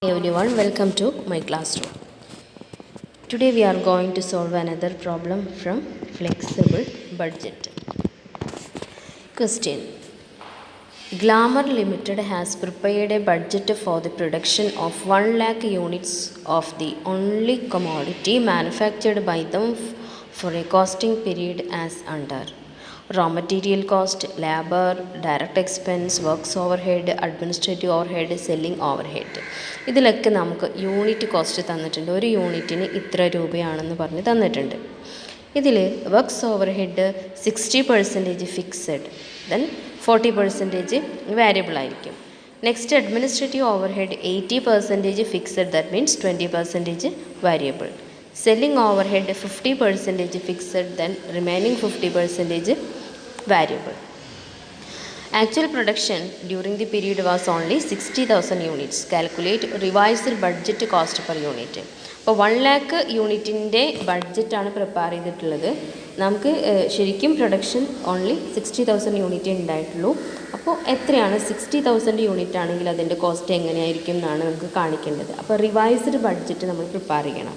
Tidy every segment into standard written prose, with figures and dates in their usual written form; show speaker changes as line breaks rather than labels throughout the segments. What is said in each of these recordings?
Hey everyone, welcome to my classroom. Today we are going to solve another problem from flexible budget. Question: Glamour Limited has prepared a budget for the production of 1 lakh units of the only commodity manufactured by them for a costing period as under: raw material cost, labor, direct expense, works overhead, administrative overhead, selling overhead. ഇതിലൊക്കെ നമുക്ക് unit cost തന്നിട്ടുണ്ട്. ഒരു യൂണിറ്റിന് ഇത്ര രൂപയാണെന്ന് പറഞ്ഞ് തന്നിട്ടുണ്ട്. ഇതിൽ works overhead 60% fixed, then 40% variable ആയിരിക്കും. Next administrative overhead 80% fixed, that means 20% variable. Selling overhead 50% fixed, then remaining 50% variable. Actual production during the period was only 60,000 units. Calculate revised budget cost per unit. അപ്പോൾ 1 lakh യൂണിറ്റിൻ്റെ ബഡ്ജറ്റാണ് prepare ചെയ്തിട്ടുള്ളത്. നമുക്ക് ശരിക്കും production only 60,000 unit ഉണ്ടായിട്ടുള്ളൂ. അപ്പോൾ എത്രയാണ് 60,000 unit ആണെങ്കിൽ അതിൻ്റെ കോസ്റ്റ് എങ്ങനെയായിരിക്കും എന്നാണ് നമുക്ക് കാണിക്കേണ്ടത്. അപ്പോൾ റിവൈസ്ഡ് ബഡ്ജറ്റ് നമ്മൾ പ്രിപ്പയർ ചെയ്യണം.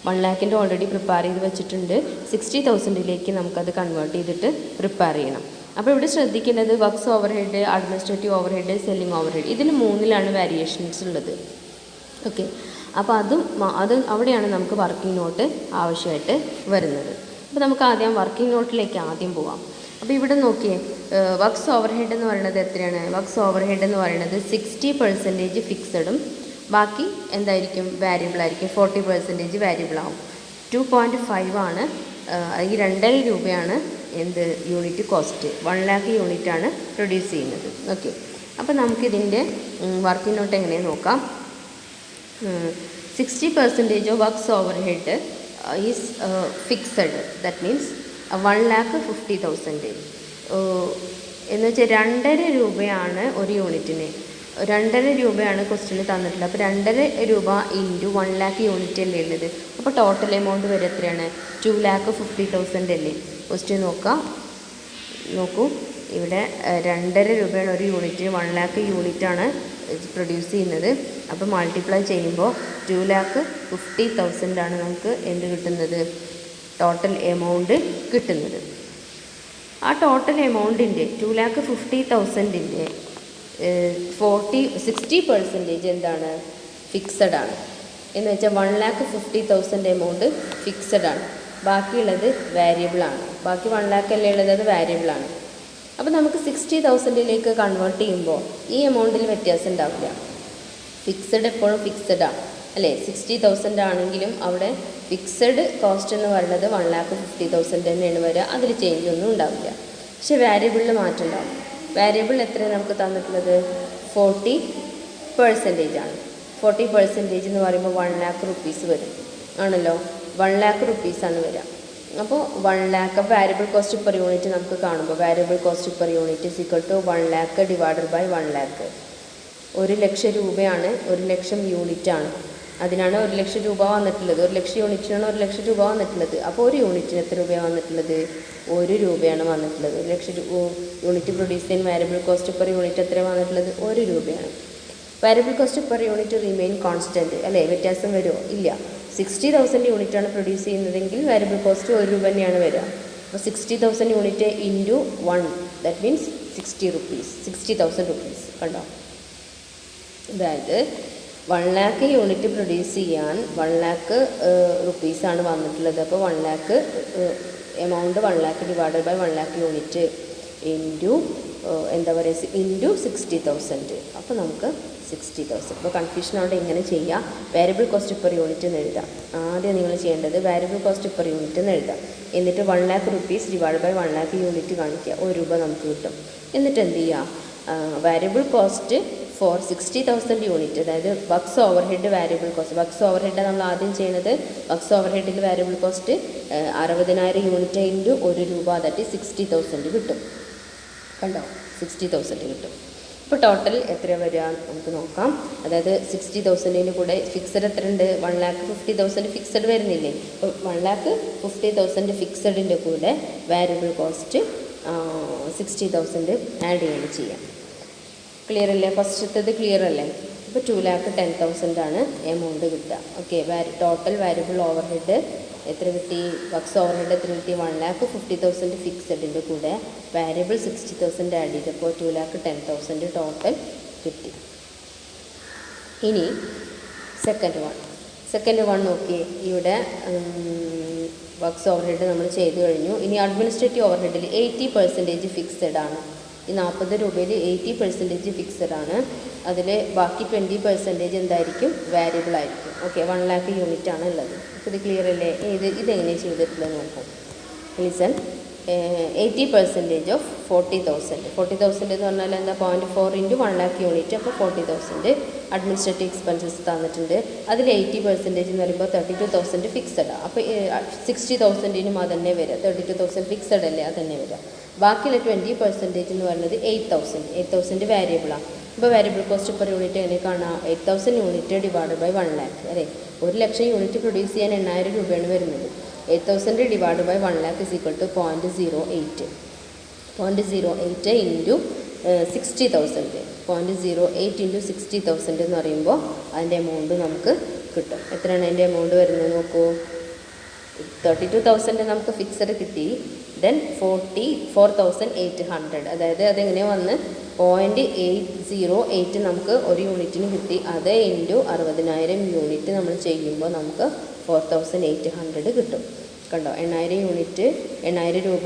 1 lakhൻ്റെ ഓൾറെഡി പ്രിപ്പയർ ചെയ്ത് വെച്ചിട്ടുണ്ട്. 60,000ലേക്ക് നമുക്കത് കൺവേർട്ട് ചെയ്തിട്ട് പ്രിപ്പയർ ചെയ്യണം. അപ്പോൾ ഇവിടെ ശ്രദ്ധിക്കേണ്ടത് works overhead, administrative overhead, selling overhead, ഇതിൽ 3ലാണ് വേരിയേഷൻസ് ഉള്ളത്. ഓക്കെ, അപ്പോൾ അത് അവിടെയാണ് നമുക്ക് വർക്കിംഗ് നോട്ട് ആവശ്യമായിട്ട് വരുന്നത്. അപ്പോൾ നമുക്ക് ആദ്യം വർക്കിംഗ് നോട്ടിലേക്ക് ആദ്യം പോവാം. അപ്പോൾ ഇവിടെ നോക്കിയേ, വർക്ക്സ് ഓവർഹെഡ് എന്ന് പറയുന്നത് എത്രയാണ്? വർക്ക്സ് ഓവർഹെഡ് എന്ന് പറയുന്നത് 60% ഫിക്സഡും ബാക്കി എന്തായിരിക്കും? വാരിയബിൾ ആയിരിക്കും. 40% വാരിയബിൾ ആവും. 2.5 ആണ്, ഈ 2.5 രൂപയാണ് എന്ത് യൂണിറ്റ് കോസ്റ്റ്. 1 lakh യൂണിറ്റാണ് പ്രൊഡ്യൂസ് ചെയ്യുന്നത്. ഓക്കെ, അപ്പോൾ നമുക്കിതിൻ്റെ വർക്കിംഗ് നോട്ട് എങ്ങനെ നോക്കാം. 60% of works overhead is fixed, that means 1,50,000 എന്ന് വെച്ചാൽ 2.5 രൂപയാണ് ഒരു യൂണിറ്റിന്. 2.5 രൂപയാണ് ക്വസ്റ്റ്യന് തന്നിട്ടുള്ളത്. അപ്പോൾ 2.5 രൂപ ഇൻറ്റു 1 lakh യൂണിറ്റ് അല്ലേ ഉള്ളത്. അപ്പോൾ ടോട്ടൽ എമൗണ്ട് വരെ എത്രയാണ്? 2,50,000 അല്ലേ. ക്വസ്റ്റ്യൻ നോക്കൂ, ഇവിടെ 2.5 രൂപയാണ് ഒരു യൂണിറ്റിന്. 1 lakh യൂണിറ്റാണ് പ്രൊഡ്യൂസ് ചെയ്യുന്നത്. അപ്പോൾ മൾട്ടിപ്ലൈ ചെയ്യുമ്പോൾ 2,50,000 ആണ് നമുക്ക് എന്ത് കിട്ടുന്നത്? ടോട്ടൽ എമൗണ്ട് കിട്ടുന്നത്. ആ ടോട്ടൽ എമൗണ്ടിൻ്റെ 2,50,000ൻ്റെ 60% എന്താണ്? ഫിക്സഡ് ആണ്. എന്ന് വെച്ചാൽ 1,50,000 എമൗണ്ട് ഫിക്സഡ് ആണ്, ബാക്കിയുള്ളത് വേരിയബിളാണ്. ബാക്കി 1 lakh അല്ലേ ഉള്ളത്, അത് വേരിയബിളാണ്. അപ്പോൾ നമുക്ക് 60,000ലേക്ക് കൺവേർട്ട് ചെയ്യുമ്പോൾ ഈ എമൗണ്ടിൽ വ്യത്യാസം ഉണ്ടാവില്ല. ഫിക്സഡ് എപ്പോഴും ഫിക്സഡാണ് അല്ലേ. 60,000 ആണെങ്കിലും അവിടെ ഫിക്സഡ് കോസ്റ്റ് എന്ന് പറയുന്നത് 1,50,000 തന്നെയാണ് വരിക. അതിൽ ചേഞ്ച് ഒന്നും ഉണ്ടാവില്ല. പക്ഷേ വാരിയബിളിൽ മാറ്റം ഉണ്ടാവും. വാരിയബിൾ എത്രയാണ് നമുക്ക് തന്നിട്ടുള്ളത്? 40% ആണ്. 40% എന്ന് പറയുമ്പോൾ 1 lakh rupees വരും ആണല്ലോ. 1 lakh rupees ആണ് വരിക. അപ്പോൾ 1 lakh variable cost per unit നമുക്ക് കാണുമ്പോൾ variable cost per unit is equal to 1 lakh divided by 1 lakh. 1,00,000 രൂപയാണ്, 1,00,000 യൂണിറ്റാണ്. അതിനാണ് 1,00,000 രൂപ വന്നിട്ടുള്ളത്. 1,00,000 യൂണിറ്റിനാണ് 1,00,000 രൂപ വന്നിട്ടുള്ളത്. അപ്പോൾ ഒരു യൂണിറ്റിന് എത്ര രൂപയാണ് വന്നിട്ടുള്ളത്? 1 രൂപയാണ് വന്നിട്ടുള്ളത്. 1,00,000 യൂണിറ്റ് പ്രൊഡ്യൂസ് ചെയ്യാൻ വാരിയബിൾ കോസ്റ്റ് പെർ യൂണിറ്റ് എത്രയാണ് വന്നിട്ടുള്ളത്? 1 രൂപയാണ്. Variable cost per unit remain constant അല്ലേ. വ്യത്യാസം വരുമോ? ഇല്ല. 60,000 യൂണിറ്റാണ് പ്രൊഡ്യൂസ് ചെയ്യുന്നതെങ്കിൽ വാരിയബിൾ കോസ്റ്റ് 1 രൂപ തന്നെയാണ് വരിക. അപ്പോൾ 60,000 unit into 1, that means 60 rupees. 60,000 rupees കണ്ടോ. അതായത് 1 lakh യൂണിറ്റ് പ്രൊഡ്യൂസ് ചെയ്യാൻ 1 lakh rupees ആണ് വന്നിട്ടുള്ളത്. അപ്പോൾ 1 lakh amount 1 lakh divided by 1 lakh unit into എന്താ പറയുക ഇൻറ്റു 60,000. അപ്പോൾ നമുക്ക് 60,000. അപ്പോൾ കൺഫ്യൂഷൻ അവിടെ എങ്ങനെ ചെയ്യാം? വാരിയബിൾ കോസ്റ്റ് പെർ യൂണിറ്റ് എന്ന് എഴുതാം. ആദ്യം നിങ്ങൾ ചെയ്യേണ്ടത് വാരിയബിൾ കോസ്റ്റ് പെർ യൂണിറ്റ് എന്ന് എഴുതാം. എന്നിട്ട് 1 lakh rupees divide by 1 lakh unit കാണിക്കുക. 1 രൂപ നമുക്ക് കിട്ടും. എന്നിട്ട് എന്ത് ചെയ്യുക? വാരിയബിൾ കോസ്റ്റ് ഫോർ 60,000 യൂണിറ്റ്, അതായത് works overhead variable cost. Works overhead നമ്മൾ ആദ്യം ചെയ്യുന്നത്. വർക്ക്സ് ഓവർഹെഡിൽ വാരിയബിൾ കോസ്റ്റ് 60,000 യൂണിറ്റ് ഇൻറ്റു 1 രൂപ, ദാറ്റ് 60,000 കിട്ടും. കണ്ടോ, 60,000 കിട്ടും. ഇപ്പോൾ ടോട്ടൽ എത്ര വരിക നമുക്ക് നോക്കാം. അതായത് 60,000ന് കൂടെ ഫിക്സഡ് എത്ര ഉണ്ട്? 1,50,000 ഫിക്സഡ് വരുന്നില്ലേ. അപ്പോൾ 1,50,000 ഫിക്സഡിൻ്റെ കൂടെ വാരിയബിൾ കോസ്റ്റ് 60,000 ആഡ് ചെയ്യുകയാണ് ചെയ്യാം. ക്ലിയർ അല്ലേ? ഫസ്റ്റത്തേത് ക്ലിയർ അല്ലേ? അപ്പോൾ 2,10,000 ആണ് എമൗണ്ട് കിട്ടുക. Okay, total variable over head എത്ര കിട്ടി? വർക്ക്സ് ഓവർ ഹെഡ് എത്ര കിട്ടി? 1,50,000 ഫിക്സഡിൻ്റെ കൂടെ വാരിയബിൾ 60,000 ആഡ് ചെയ്തപ്പോൾ 2,10,000 ടോട്ടൽ കിട്ടി. ഇനി സെക്കൻഡ് വൺ നോക്കിയേ. ഇവിടെ വർക്ക്സ് ഓവർ ഹെഡ് നമ്മൾ ചെയ്ത് കഴിഞ്ഞു. ഇനി അഡ്മിനിസ്ട്രേറ്റീവ് ഓവർ ഹെഡിൽ 80% ഫിക്സഡ് ആണ്. ഈ 40 രൂപയിൽ 80% ഫിക്സഡ് ആണ്. അതിൽ ബാക്കി 20% എന്തായിരിക്കും? വാരിയബിൾ ആയിരിക്കും. ഓക്കെ, 1 lakh യൂണിറ്റ് ആണ് ഉള്ളത്. അപ്പോൾ ഇത് ക്ലിയർ അല്ലേ? ഇതെങ്ങനെയാണ് ചെയ്തിട്ടുള്ളത് നോക്കാം. Listen, 80% of 40,000. 40,000 എന്ന് പറഞ്ഞാൽ എന്താ? 0.4 × 1 lakh യൂണിറ്റ്. അപ്പോൾ 40,000 അഡ്മിനിസ്ട്രേറ്റീവ് എക്സ്പെൻസസ് തന്നിട്ടുണ്ട്. അതിൽ 80% എന്ന് പറയുമ്പോൾ 32,000 ഫിക്സഡാണ്. അപ്പോൾ 60,000 അത് തന്നെ വരിക. 32,000 ഫിക്സഡ് അല്ലേ, അത് തന്നെ വരിക. ബാക്കിയുള്ള 20% എന്ന് പറയുന്നത് 8,000 വാരിയബിളാണ്. അപ്പോൾ വാരിയബിൾ കോസ്റ്റ് പെർ യൂണിറ്റ് എങ്ങനെ കാണാം? 8,000 യൂണിറ്റ് ഡിവൈഡ് ബൈ 1 lakh അല്ലേ. 1,00,000 യൂണിറ്റ് പ്രൊഡ്യൂസ് ചെയ്യാൻ 8,000 രൂപയാണ് വരുന്നത്. 8,000 divide by 1 lakh = 0.08. 0.08 into 60,000. 0.08 into 60,000 എന്ന് പറയുമ്പോൾ അതിൻ്റെ എമൗണ്ട് നമുക്ക് കിട്ടും. എത്രയാണ് അതിൻ്റെ എമൗണ്ട് വരുന്നത് നോക്കൂ. 32,000 നമുക്ക് ഫിക്സഡ് കിട്ടി. ദെൻ 44,800, അതായത് അതെങ്ങനെയാണ് വന്ന് 0.808 നമുക്ക് ഒരു യൂണിറ്റിന് കിട്ടി. അത് ഇൻറ്റു 60,000 യൂണിറ്റ് നമ്മൾ ചെയ്യുമ്പോൾ നമുക്ക് 4,800 കിട്ടും. കണ്ടോ, 8,000 രൂപ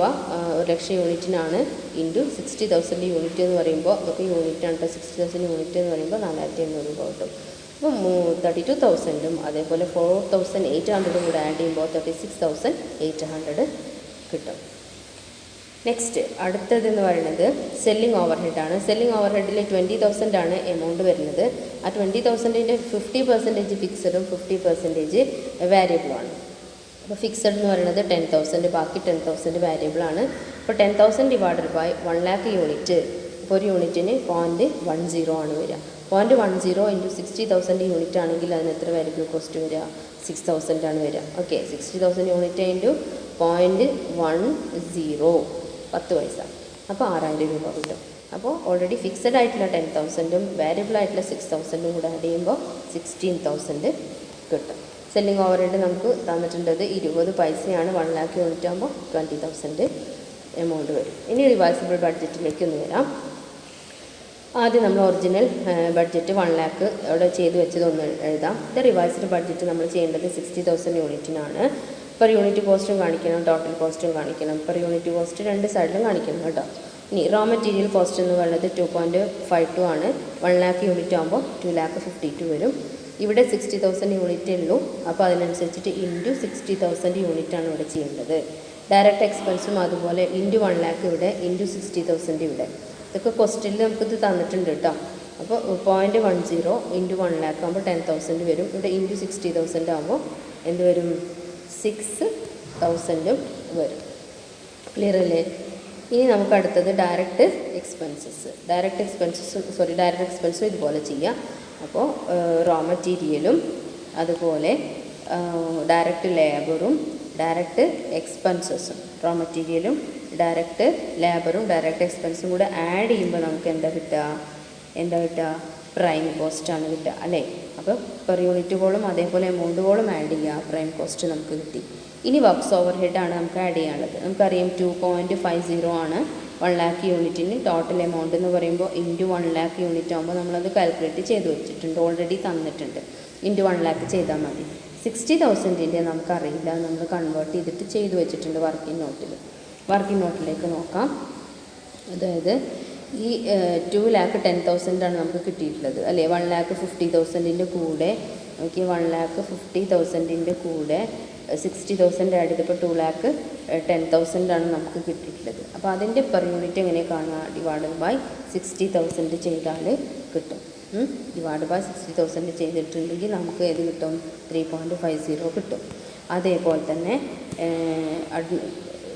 1,00,000 യൂണിറ്റിനാണ്. ഇൻറ്റു 60,000 യൂണിറ്റ് എന്ന് പറയുമ്പോൾ അതൊക്കെ യൂണിറ്റാണ് കേട്ടോ. 60,000 യൂണിറ്റ് എന്ന് പറയുമ്പോൾ 4,800 രൂപ കിട്ടും. അപ്പോൾ 32,000 അതേപോലെ 4,800 കൂടെ ആഡ് ചെയ്യുമ്പോൾ 36,800 കിട്ടും. നെക്സ്റ്റ് അടുത്തതെന്ന് പറയുന്നത് സെല്ലിംഗ് ഓവർ ഹെഡാണ്. സെല്ലിംഗ് ഓവർ ഹെഡിൽ 20,000 ആണ് എമൗണ്ട് വരുന്നത്. ആ 20,000ൻ്റെ 50% ഫിക്സഡും 50% വാരിയബിളുമാണ്. അപ്പോൾ ഫിക്സഡ് എന്ന് പറയുന്നത് 10,000, ബാക്കി 10,000 വാരിയബിളാണ്. അപ്പോൾ 10,000 ഡിവൈഡഡ് ബൈ 1 lakh യൂണിറ്റ്. ഇപ്പോൾ ഒരു യൂണിറ്റിന് 0.10 ആണ് വരിക. 0.10 ഇൻറ്റു 60,000 യൂണിറ്റ് ആണെങ്കിൽ അതിന് എത്ര വാരിയബിൾ കോസ്റ്റ് വരിക? 6,000 ആണ് വരിക. ഓക്കെ, 60,000 യൂണിറ്റ് ഇൻറ്റു 0.10 10 പൈസ. അപ്പോൾ 6,000 രൂപ കിട്ടും. അപ്പോൾ ഓൾറെഡി ഫിക്സഡ് ആയിട്ടുള്ള 10,000ഉം വാരിയബിൾ ആയിട്ടുള്ള 6,000ഉം കൂടെ ആഡ് ചെയ്യുമ്പോൾ 16,000 കിട്ടും. സെല്ലിംഗ് ഓവർ ഹെഡ് നമുക്ക് തന്നിട്ടുള്ളത് 20 പൈസയാണ്. 1 lakh യൂണിറ്റ് ആകുമ്പോൾ 20,000 എമൗണ്ട് വരും. ഇനി റിവൈസബിൾ ബഡ്ജറ്റിലേക്ക് ഒന്ന് വരാം. ആദ്യം നമ്മൾ ഒറിജിനൽ ബഡ്ജറ്റ് 1 lakh അവിടെ ചെയ്ത് വെച്ചതൊന്ന് എഴുതാം. ഇത് റിവൈസ്ഡ് ബഡ്ജറ്റ് നമ്മൾ ചെയ്യേണ്ടത് 60,000 യൂണിറ്റിനാണ്. പെർ യൂണിറ്റ് കോസ്റ്റും കാണിക്കണം, ടോട്ടൽ കോസ്റ്റും കാണിക്കണം. പെർ യൂണിറ്റ് കോസ്റ്റ് രണ്ട് സൈഡിലും കാണിക്കണം കേട്ടോ. ഇനി റോ മെറ്റീരിയൽ കോസ്റ്റ് എന്ന് പറയുന്നത് 2.52 ആണ്. 1 lakh യൂണിറ്റ് ആകുമ്പോൾ 2,52,000 വരും. ഇവിടെ 60,000 യൂണിറ്റേ ഉള്ളൂ. അപ്പോൾ അതിനനുസരിച്ചിട്ട് ഇൻറ്റു 60,000 യൂണിറ്റാണ് ഇവിടെ ചെയ്യേണ്ടത്. ഡയറക്റ്റ് എക്സ്പെൻസും അതുപോലെ ഇൻറ്റു 1 lakh ഇവിടെ, ഇൻറ്റു 60,000 ഇവിടെ. ഇതൊക്കെ ക്വസ്റ്റ്യനിൽ നമുക്കിത് തന്നിട്ടുണ്ട് കേട്ടോ. അപ്പോൾ 0.10 ഇൻറ്റു 1 lakh ആകുമ്പോൾ 10,000 വരും. ഇവിടെ ഇൻറ്റു 60,000 ആകുമ്പോൾ എന്ത് വരും? 6,000 വരും. ക്ലിയർ അല്ലേ? ഇനി നമുക്ക് അടുത്തത് ഡയറക്റ്റ് എക്സ്പെൻസും ഇതുപോലെ ചെയ്യാം. അപ്പോൾ റോ മെറ്റീരിയലും അതുപോലെ ഡയറക്റ്റ് ലേബറും ഡയറക്റ്റ് എക്സ്പെൻസസും, റോ മെറ്റീരിയലും ഡയറക്റ്റ് ലേബറും ഡയറക്റ്റ് എക്സ്പെൻസും കൂടെ ആഡ് ചെയ്യുമ്പോൾ നമുക്ക് എന്താ കിട്ടുക? പ്രൈം കോസ്റ്റാണ് കിട്ടുക അല്ലേ. അപ്പോൾ പെർ യൂണിറ്റുകളും അതേപോലെ എമൗണ്ടുകളും ആഡ് ചെയ്യുക. പ്രൈം കോസ്റ്റ് നമുക്ക് കിട്ടി. ഇനി വർക്ക്സ് ഓവർ ഹെഡാണ് നമുക്ക് ആഡ് ചെയ്യാനുള്ളത്. നമുക്കറിയാം 2.50 ആണ് 1 lakh യൂണിറ്റിന് ടോട്ടൽ എമൗണ്ട് എന്ന് പറയുമ്പോൾ ഇൻറ്റു 1 lakh യൂണിറ്റ് ആകുമ്പോൾ നമ്മളത് കാൽക്കുലേറ്റ് ചെയ്ത് വെച്ചിട്ടുണ്ട്, ഓൾറെഡി തന്നിട്ടുണ്ട്. ഇൻറ്റു 1 lakh ചെയ്താൽ മതി. 60,000ൻ്റെ നമുക്കറിയില്ല, നമ്മൾ കൺവേർട്ട് ചെയ്തിട്ട് ചെയ്ത് വെച്ചിട്ടുണ്ട് വർക്കിംഗ് നോട്ടിലേക്ക് നോക്കാം. അതായത് ഈ 2,10,000 ആണ് നമുക്ക് കിട്ടിയിട്ടുള്ളത് അല്ലേ. 1,50,000ൻ്റെ കൂടെ നോക്കി, 1,50,000ൻ്റെ കൂടെ 60,000 ആഡ് ചെയ്തപ്പോൾ 2,10,000 ആണ് നമുക്ക് കിട്ടിയിട്ടുള്ളത്. അപ്പോൾ അതിൻ്റെ പെർ യൂണിറ്റ് എങ്ങനെ കാണുക? ഡിവൈഡഡ് ബൈ 60,000 ചെയ്താൽ കിട്ടും. ഡിവൈഡ് ബൈ 60,000 ചെയ്തിട്ടുണ്ടെങ്കിൽ നമുക്ക് ഏത് കിട്ടും? 3.50 കിട്ടും. അതേപോലെ തന്നെ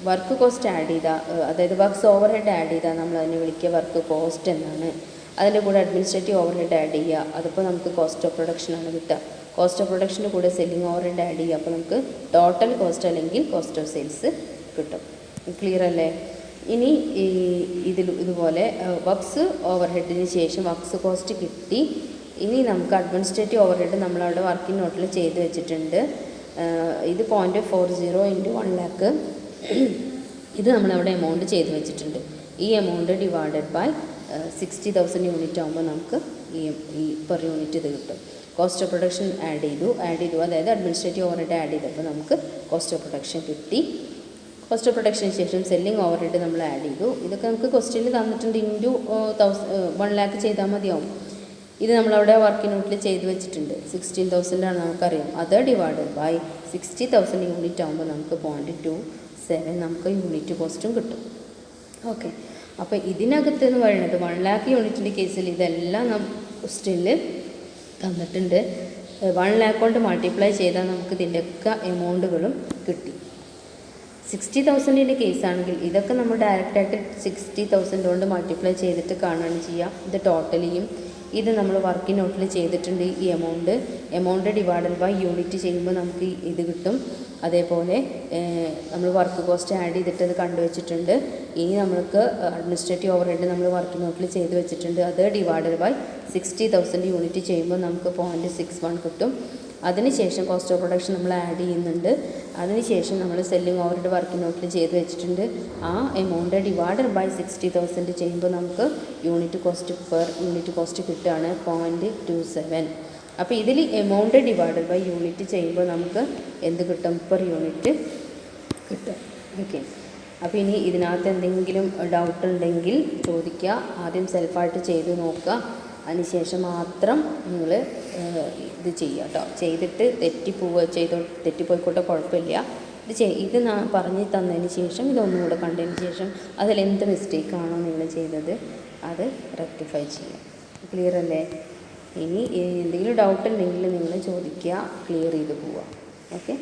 വർക്ക് കോസ്റ്റ് ആഡ് ചെയ്താൽ, അതായത് വർക്ക്സ് ഓവർ ഹെഡ് ആഡ് ചെയ്താൽ നമ്മൾ അതിനെ വിളിക്കുക വർക്ക് കോസ്റ്റ് എന്നാണ്. അതിൻ്റെ കൂടെ അഡ്മിനിസ്ട്രേറ്റീവ് ഓവർ ഹെഡ് ആഡ് ചെയ്യുക, അതിപ്പോൾ നമുക്ക് കോസ്റ്റ് ഓഫ് പ്രൊഡക്ഷനാണ് കിട്ടുക. കോസ്റ്റ് ഓഫ് പ്രൊഡക്ഷൻ്റെ കൂടെ സെല്ലിംഗ് ഓവർ ഹെഡ് ആഡ് ചെയ്യുക, അപ്പോൾ നമുക്ക് ടോട്ടൽ കോസ്റ്റ് അല്ലെങ്കിൽ കോസ്റ്റ് ഓഫ് സെയിൽസ് കിട്ടും. ക്ലിയർ അല്ലേ? ഇനി ഇതുപോലെ വർക്ക്സ് ഓവർ ഹെഡിന് ശേഷം വർക്ക്സ് കോസ്റ്റ് കിട്ടി, ഇനി നമുക്ക് അഡ്മിനിസ്ട്രേറ്റീവ് ഓവർഹെഡ് നമ്മളവിടെ വർക്കിംഗ് നോട്ടിൽ ചെയ്ത് വെച്ചിട്ടുണ്ട്. ഇത് 0.40 ഇൻറ്റു 1 ലാക്ക്. ഇത് നമ്മളവിടെ എമൗണ്ട് ചെയ്ത് വെച്ചിട്ടുണ്ട്. ഈ എമൗണ്ട് ഡിവൈഡഡ് ബൈ 60,000 യൂണിറ്റ് ആകുമ്പോൾ നമുക്ക് ഈ പെർ യൂണിറ്റ് ഇത് കിട്ടും. കോസ്റ്റ് ഓഫ് പ്രൊഡക്ഷൻ ആഡ് ചെയ്തു, അതായത് അഡ്മിനിസ്ട്രേറ്റീവ് ഓവർഹെഡ് ആഡ് ചെയ്തപ്പോൾ നമുക്ക് കോസ്റ്റ് ഓഫ് പ്രൊഡക്ഷൻ കിട്ടി. കോസ്റ്റ് ഓഫ് പ്രൊഡക്ഷന് ശേഷം സെല്ലിംഗ് ഓവർഹെഡ് നമ്മൾ ആഡ് ചെയ്തു. ഇതൊക്കെ നമുക്ക് ക്വസ്റ്റ്യനിൽ തന്നിട്ടുണ്ട്. ഇൻറ്റു 1 ലാക്ക് ചെയ്താൽ മതിയാവും. ഇത് നമ്മളവിടെ വർക്കിംഗ് നോട്ടിൽ ചെയ്ത് വെച്ചിട്ടുണ്ട്. 16,000 ആണ് നമുക്കറിയാം. അത് ഡിവൈഡഡ് ബൈ 60,000 യൂണിറ്റ് ആകുമ്പോൾ നമുക്ക് 0.27 നമുക്ക് യൂണിറ്റ് കോസ്റ്റും കിട്ടും. ഓക്കെ, അപ്പോൾ ഇതിനകത്ത് എന്ന് പറയുന്നത് 1 ലാക്ക് യൂണിറ്റിൻ്റെ കേസിൽ ഇതെല്ലാം ക്വസ്റ്റ്യനിൽ തന്നിട്ടുണ്ട്. 1 ലാക്ക് കൊണ്ട് മൾട്ടിപ്ലൈ ചെയ്താൽ നമുക്ക് ഇതിൻ്റെയൊക്കെ എമൗണ്ടുകളും കിട്ടി. 60,000ൻ്റെ കേസാണെങ്കിൽ ഇതൊക്കെ നമ്മൾ ഡയറക്റ്റായിട്ട് 60,000 കൊണ്ട് മൾട്ടിപ്ലൈ ചെയ്തിട്ട് കാണുകയാണ് ചെയ്യുക. ഇത് ടോട്ടലിയും ഇത് നമ്മൾ വർക്കിംഗ് നോട്ടിൽ ചെയ്തിട്ടുണ്ട്. ഈ എമൗണ്ട് ഡിവൈഡഡ് ബൈ യൂണിറ്റ് ചെയ്യുമ്പോൾ നമുക്ക് ഇത് കിട്ടും. അതേപോലെ നമ്മൾ വർക്ക് കോസ്റ്റ് ആഡ് ചെയ്തിട്ട് അത് കണ്ടുവച്ചിട്ടുണ്ട്. ഇനി നമുക്ക് അഡ്മിനിസ്ട്രേറ്റീവ് ഓവർഹെഡ് നമ്മൾ വർക്കിംഗ് നോട്ടിൽ ചെയ്ത് വെച്ചിട്ടുണ്ട്. അത് ഡിവൈഡഡ് ബൈ 60,000 യൂണിറ്റ് ചെയ്യുമ്പോൾ നമുക്ക് 0.61 കിട്ടും. അതിനുശേഷം കോസ്റ്റ് ഓഫ് പ്രൊഡക്ഷൻ നമ്മൾ ആഡ് ചെയ്യുന്നുണ്ട്. അതിനുശേഷം നമ്മൾ സെല്ലിംഗ് ഓവർഹെഡ് വർക്കിംഗ് നോട്ടിൽ ചെയ്ത് വെച്ചിട്ടുണ്ട്. ആ എമൗണ്ട് ഡിവൈഡഡ് ബൈ 60,000 ചെയ്യുമ്പോൾ നമുക്ക് യൂണിറ്റ് കോസ്റ്റ് കിട്ടുകയാണ് 0.27. അപ്പോൾ ഇതിൽ എമൗണ്ട് ഡിവൈഡഡ് ബൈ യൂണിറ്റ് ചെയ്യുമ്പോൾ നമുക്ക് എന്ത് കിട്ടും? പെർ യൂണിറ്റ് കിട്ടും. ഓക്കെ, അപ്പോൾ ഇനി ഇതിനകത്ത് എന്തെങ്കിലും ഡൗട്ട് ഉണ്ടെങ്കിൽ ചോദിക്കുക. ആദ്യം സെൽഫായിട്ട് ചെയ്ത് നോക്കുക. അതിനുശേഷം മാത്രം നിങ്ങൾ ഇത് ചെയ്യുക കേട്ടോ. ചെയ്തിട്ട് തെറ്റിപ്പോയിക്കോട്ടെ, കുഴപ്പമില്ല. ഇത് പറഞ്ഞ് തന്നതിന് ശേഷം ഇതൊന്നുകൂടെ കണ്ടതിന് ശേഷം അതിലെന്ത് മിസ്റ്റേക്കാണോ നിങ്ങൾ ചെയ്തത് അത് റെക്ടിഫൈ ചെയ്യുക. ക്ലിയർ അല്ലേ? ഇനി എന്തെങ്കിലും ഡൗട്ട് ഉണ്ടെങ്കിൽ നിങ്ങൾ ചോദിക്കുക, ക്ലിയർ ചെയ്ത് പോവുക. ഓക്കെ.